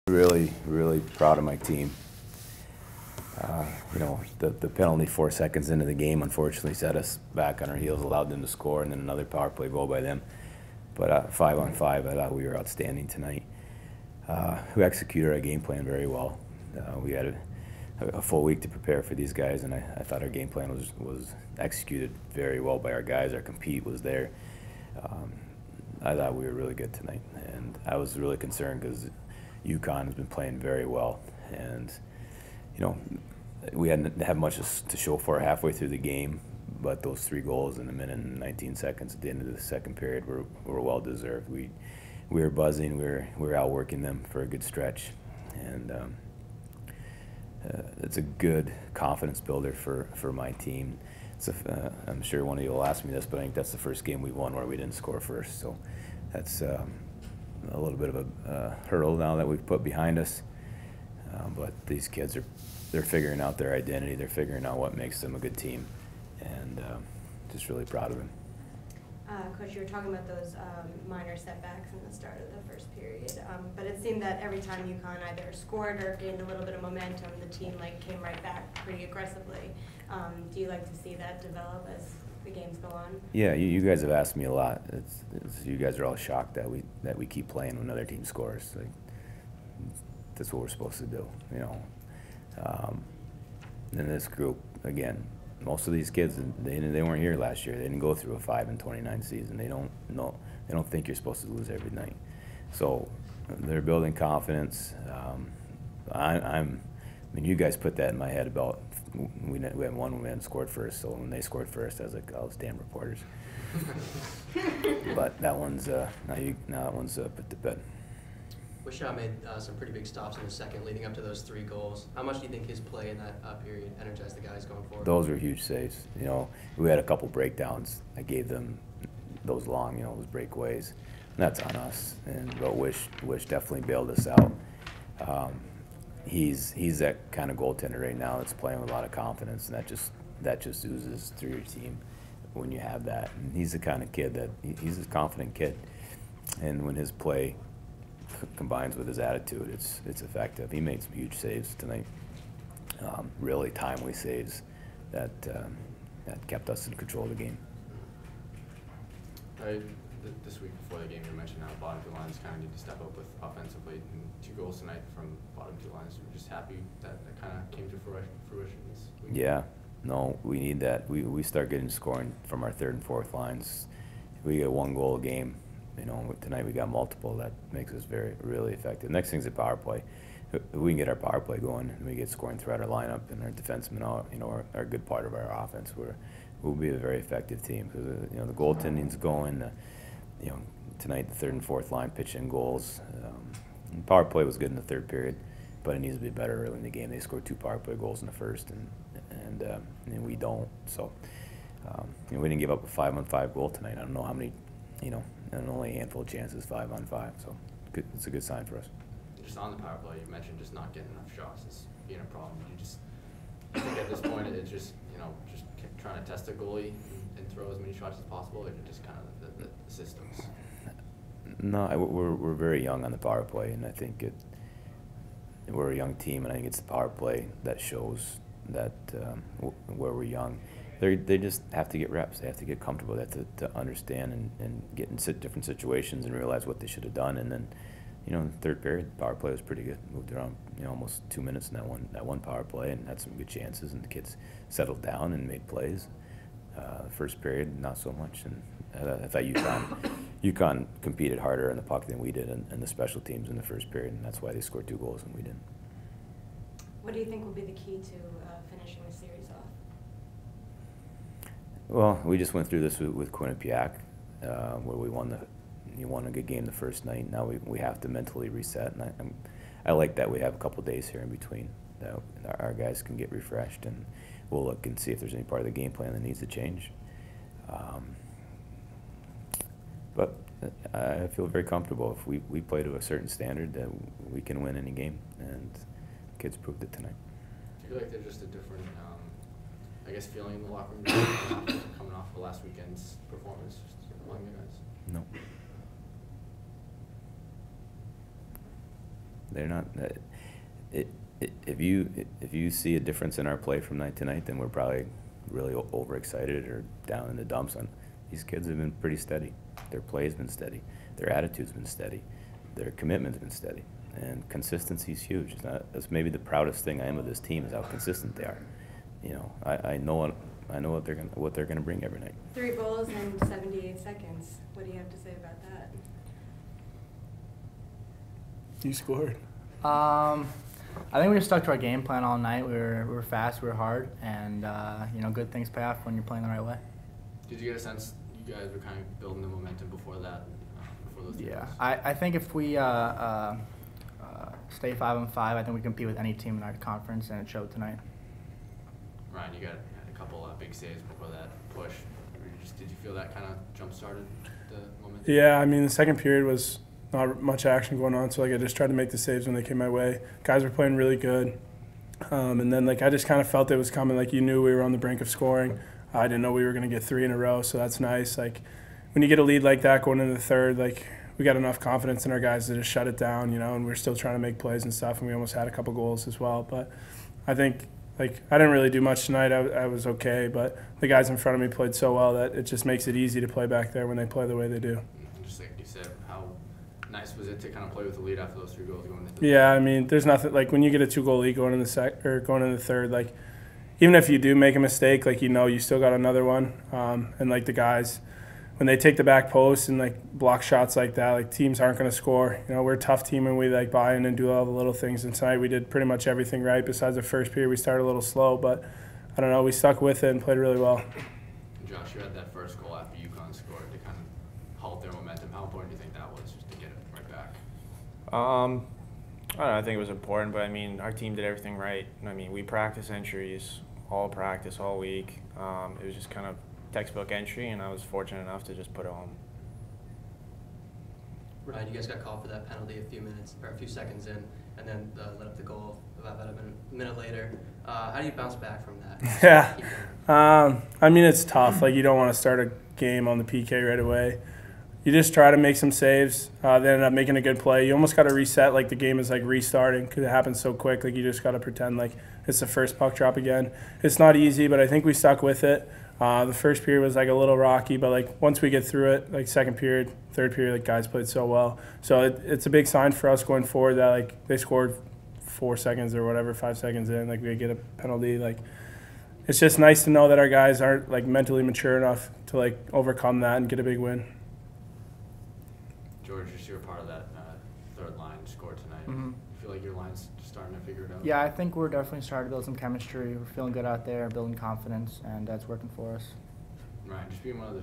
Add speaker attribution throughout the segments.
Speaker 1: Really proud of my team. You know, the penalty 4 seconds into the game unfortunately set us back on our heels, allowed them to score, and then another power play goal by them. But 5-on-5, I thought we were outstanding tonight. We executed our game plan very well. We had a full week to prepare for these guys, and I thought our game plan was executed very well by our guys. Our compete was there. I thought we were really good tonight, and I was really concerned because UConn has been playing very well, and you know, we hadn't had much to show for halfway through the game, but those 3 goals in a minute and 19 seconds at the end of the second period were well deserved. We were buzzing. We were outworking them for a good stretch, and it's a good confidence builder for my team. I'm sure one of you will ask me this, but I think that's the first game we won where we didn't score first. So that's a little bit of a hurdle now that we've put behind us. But these kids they're figuring out their identity. They're figuring out what makes them a good team, and just really proud of them.
Speaker 2: Coach, you were talking about those minor setbacks in the start of the first period, but it seemed that every time UConn either scored or gained a little bit of momentum, the team came right back pretty aggressively. Do you like to see that develop as the games go on?
Speaker 1: Yeah, you guys have asked me a lot. You guys are all shocked that we keep playing when another team scores. Like, that's what we're supposed to do, you know. In this group, again, most of these kids, they weren't here last year. They didn't go through a 5-29 season. They don't think you're supposed to lose every night. So they're building confidence. I mean, you guys put that in my head about we had won when we hadn't scored first. So when they scored first, I was like, oh, damn reporters. But that one's now that one's put to bed.
Speaker 3: Wishaw made some pretty big stops in the second, leading up to those 3 goals. How much do you think his play in that period energized the guys going forward?
Speaker 1: Those were huge saves. You know, we had a couple breakdowns. I gave them those long, those breakaways. And that's on us. But Wish definitely bailed us out. He's that kind of goaltender right now that's playing with a lot of confidence, and that just oozes through your team when you have that. And he's the kind of kid that he's a confident kid, and when his play combines with his attitude, it's effective. He made some huge saves tonight, really timely saves that kept us in control of the game.
Speaker 4: This week before the game, you mentioned how bottom 2 lines kind of need to step up with offensively, and 2 goals tonight from bottom 2 lines. We're just happy that kind of came to fruition this week.
Speaker 1: Yeah, no, we need that. We start getting scoring from our 3rd and 4th lines. If we get 1 goal a game, tonight we got multiple. That makes us really effective. Next thing's the power play. If we can get our power play going and we get scoring throughout our lineup, and our defensemen are a good part of our offense, we'll be a very effective team. Because the goaltending's going. Tonight the 3rd and 4th line pitch in goals. Power play was good in the 3rd period, but it needs to be better early in the game. They scored 2 power play goals in the first, and we don't. So we didn't give up a 5-on-5 goal tonight. I don't know how many. And only a handful of chances, 5-on-5. So it's a good sign for us.
Speaker 4: Just on the power play, you mentioned just not getting enough shots as being a problem. I think at this point it's just just trying to test the goalie and throw as many shots as possible, or just kind of the systems.
Speaker 1: No, we're very young on the power play, and I think we're a young team, and I think it's the power play that shows that where we're young. They just have to get reps. They have to get comfortable. They have to understand and get in different situations and realize what they should have done. And then, in the 3rd period, power play was pretty good. Moved around, almost 2 minutes in that one power play, and had some good chances. And the kids settled down and made plays. The 1st period, not so much. And I thought UConn competed harder in the puck than we did in the special teams in the 1st period, and that's why they scored 2 goals and we didn't.
Speaker 2: What do you think will be the key to finishing the series off?
Speaker 1: Well, we just went through this with Quinnipiac, where we won a good game the first night. Now we have to mentally reset, and I like that we have a couple days here in between that our guys can get refreshed, and we'll look and see if there's any part of the game plan that needs to change. But I feel very comfortable if we play to a certain standard that we can win any game, and kids proved it tonight.
Speaker 4: Do you feel like there's just a different, feeling in the locker room coming off the last weekend's performance among you guys?
Speaker 1: No. they're not. If you see a difference in our play from night to night, then we're probably really overexcited or down in the dumps. On these kids have been pretty steady. Their play's been steady. Their attitude's been steady. Their commitment's been steady. And consistency's huge. That's maybe the proudest thing I am of this team is how consistent they are. You know, I know what they're gonna bring every night.
Speaker 2: 3 goals in 78 seconds. What do you have to say about that?
Speaker 5: You scored.
Speaker 6: I think we just stuck to our game plan all night. We were fast, we were hard, and you know, good things pay off when you're playing the right way.
Speaker 4: Did you get a sense you guys were kind of building the momentum before that, before those 2
Speaker 6: Yeah,
Speaker 4: goals?
Speaker 6: I think if we stay 5-5, I think we compete with any team in our conference, and it showed tonight.
Speaker 4: Ryan, you got a couple big saves before that push. Did you feel that kind of jump-started the momentum?
Speaker 5: Yeah, I mean, the second period was not much action going on, so like I just tried to make the saves when they came my way. Guys were playing really good, and then like I just kind of felt it was coming. Like you knew we were on the brink of scoring. I didn't know we were going to get 3 in a row, so that's nice. Like when you get a lead like that going into the third, like we got enough confidence in our guys to just shut it down, you know. And we're still trying to make plays and stuff, and we almost had a couple goals as well. But I think like I didn't really do much tonight. I was okay, but the guys in front of me played so well that it just makes it easy to play back there when they play the way they do.
Speaker 4: Just like you said, how nice was it to kind of play with the lead after those 3 goals going into the
Speaker 5: Yeah, I mean, there's nothing like when you get a 2-goal lead going in the third. Like, even if you do make a mistake, like you know, you still got another one. And like the guys, when they take the back post and like block shots like that, like teams aren't going to score. You know, we're a tough team and we like buy in and do all the little things. And tonight we did pretty much everything right. Besides the first period, we started a little slow, but I don't know, we stuck with it and played really well.
Speaker 4: Josh, you had that first goal after UConn scored to kind of halt their momentum. How important do you think that was just to get it right back?
Speaker 7: I don't know, I think it was important, but I mean, our team did everything right. I mean, we practiced entries, all practice, all week. It was just kind of textbook entry, and I was fortunate enough to just put it home.
Speaker 3: Ryan, you guys got called for that penalty a few seconds in, and then let up the goal about a minute later. How do you bounce back from that?
Speaker 5: Yeah, I mean, it's tough. Like, you don't want to start a game on the PK right away. You just try to make some saves. They end up making a good play. You almost got to reset, like the game is like restarting because it happens so quick. Like, you just got to pretend like it's the first puck drop again. It's not easy, but I think we stuck with it. The first period was like a little rocky, but like once we get through it, like second period, third period, like guys played so well. So it's a big sign for us going forward that like they scored 4 seconds or whatever, 5 seconds in, like we get a penalty. Like it's just nice to know that our guys aren't like mentally mature enough to like overcome that and get a big win.
Speaker 4: George, you were part of that third line score tonight.
Speaker 6: Mm-hmm.
Speaker 4: You feel like your line's starting to figure it out?
Speaker 6: Yeah, I think we're definitely starting to build some chemistry. We're feeling good out there, building confidence, and that's working for us.
Speaker 4: Ryan, just being one of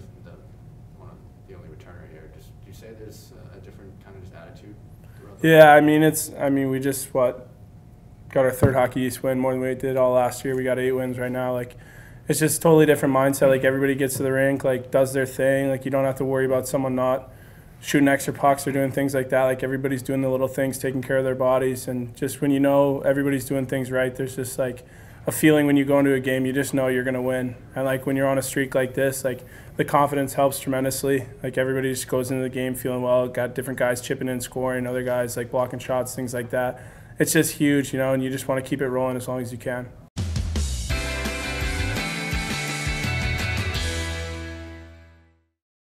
Speaker 4: the only returner here, do you say there's a different kind of just attitude throughout the
Speaker 5: Yeah, I mean we just got our third Hockey East win, more than we did all last year. We got 8 wins right now. Like it's just totally different mindset. Like everybody gets to the rink, like does their thing. Like you don't have to worry about someone not shooting extra pucks or doing things like that. Like everybody's doing the little things, taking care of their bodies, and just when you know everybody's doing things right, there's just like a feeling when you go into a game, you just know you're gonna win. And like when you're on a streak like this, like the confidence helps tremendously. Like everybody just goes into the game feeling well, got different guys chipping in, scoring, other guys like blocking shots, things like that. It's just huge, you know, and you just want to keep it rolling as long as you can.